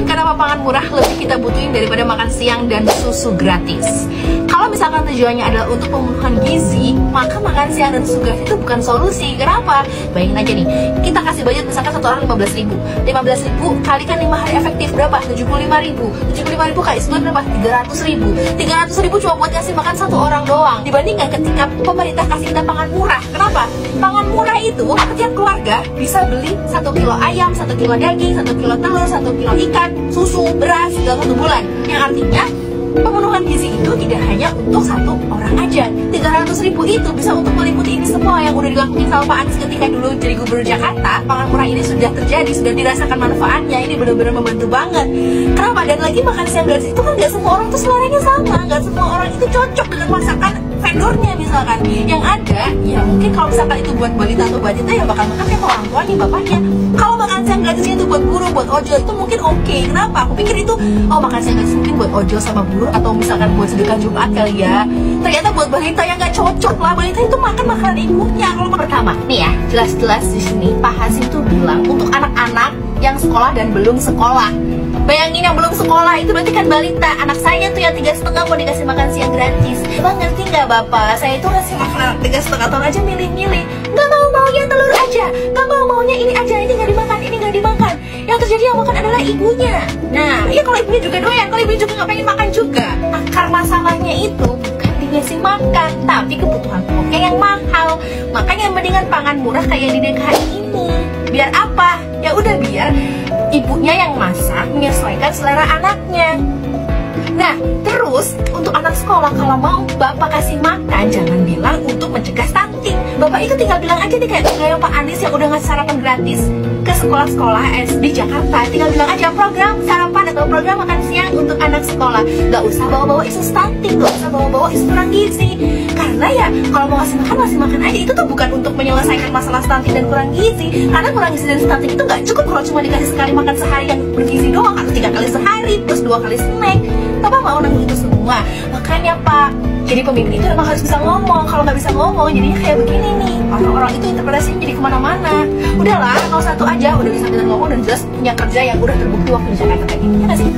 kenapa pangan murah lebih kita butuhin daripada makan siang dan susu gratis. Kalau misalkan tujuannya adalah untuk pemenuhan gizi, maka makan siang dan susu gratis itu bukan solusi. Kenapa? Bayangin aja nih, kita kasih budget misalkan satu orang 15.000. 15.000 kalikan 5 hari efektif berapa? 75.000. 75.000 kali sebulan berapa? 300.000. 300.000 cuma buat kasih makan satu orang doang. Dibandingkan ketika pemerintah kasih kita pangan murah. Kenapa? Pangan murah itu setiap keluarga bisa beli 1 kilo ayam, 1 kilo daging, 1 kilo telur, 1 kilo ikan, susu, beras dalam 1 bulan. Yang artinya pemenuhan gizi itu tidak hanya untuk satu orang aja. 300.000 itu bisa untuk meliputi ini semua yang udah dilakukan sama Pak Anies ketika dulu jadi gubernur Jakarta. Pangan murah ini sudah terjadi, sudah dirasakan manfaatnya. Ini benar-benar membantu banget. Kenapa? Dan lagi makan siang gratis itu kan gak semua orang tuh seleranya sama, gak semua orang itu cocok dengan masakan vendornya misalkan. Yang ada, ya mungkin kalau misalkan itu buat balita atau balita ya bakal makan kayak orang tuanya, bapaknya. Kalau makan siang gratisnya itu buat buruh, buat ojol itu mungkin oke. Kenapa? Aku pikir itu, oh makan siang gratis mungkin buat ojol sama buruh atau misalkan buat sedekah Jumat kali ya. Ternyata buat balita yang gak cocok lah. Balita itu makan makanan ibunya. Kalau pertama, nih ya, jelas-jelas di sini Pak Hasim tuh bilang untuk anak-anak yang sekolah dan belum sekolah. Bayangin yang belum sekolah itu berarti kan balita. Anak saya tuh yang 3,5 mau dikasih makan siang gratis. Bapak ngerti nggak Bapak? Saya itu kasih makan anak 3,5 tahun aja milih-milih. Nggak maunya telur aja, nggak maunya ini aja, ini nggak dimakan, ini nggak dimakan. Yang terjadi yang makan adalah ibunya. Nah, ya kalau ibunya juga doyan, kalau ibunya juga nggak pengen makan juga. Akar masalahnya itu bukan dikasih makan, tapi kebutuhan pokoknya yang mahal. Makanya mendingan pangan murah kayak di DKI ini. Biar apa? Ya udah biar ibunya yang masak menyesuaikan selera anaknya. Nah, terus untuk anak sekolah kalau mau Bapak kasih makan, jangan bilang untuk mencegah stunting. Bapak itu tinggal bilang aja nih kayak Pak Anies yang udah ngasih sarapan gratis ke sekolah-sekolah di Jakarta. Tinggal bilang aja program sarapan atau program makan siang untuk anak sekolah. Gak usah bawa-bawa isu stunting, gak usah bawa-bawa isu kurang gizi. Karena ya kalau mau ngasih makan aja. Itu tuh bukan untuk menyelesaikan masalah stunting dan kurang gizi. Karena kurang gizi dan stunting itu gak cukup kalau cuma dikasih sekali makan sehari yang bergizi doang, atau 3 kali sehari plus 2 kali snack. Bapak mau nanggung itu semua. Makanya Pak, jadi pemimpin itu memang harus bisa ngomong. Kalau nggak bisa ngomong, jadinya kayak begini nih. Orang-orang itu interpretasinya jadi kemana-mana. Udahlah, 01 aja, udah bisa ngomong dan jelas punya kerja yang udah terbukti waktu di Jakarta kayak gini, ya nggak sih?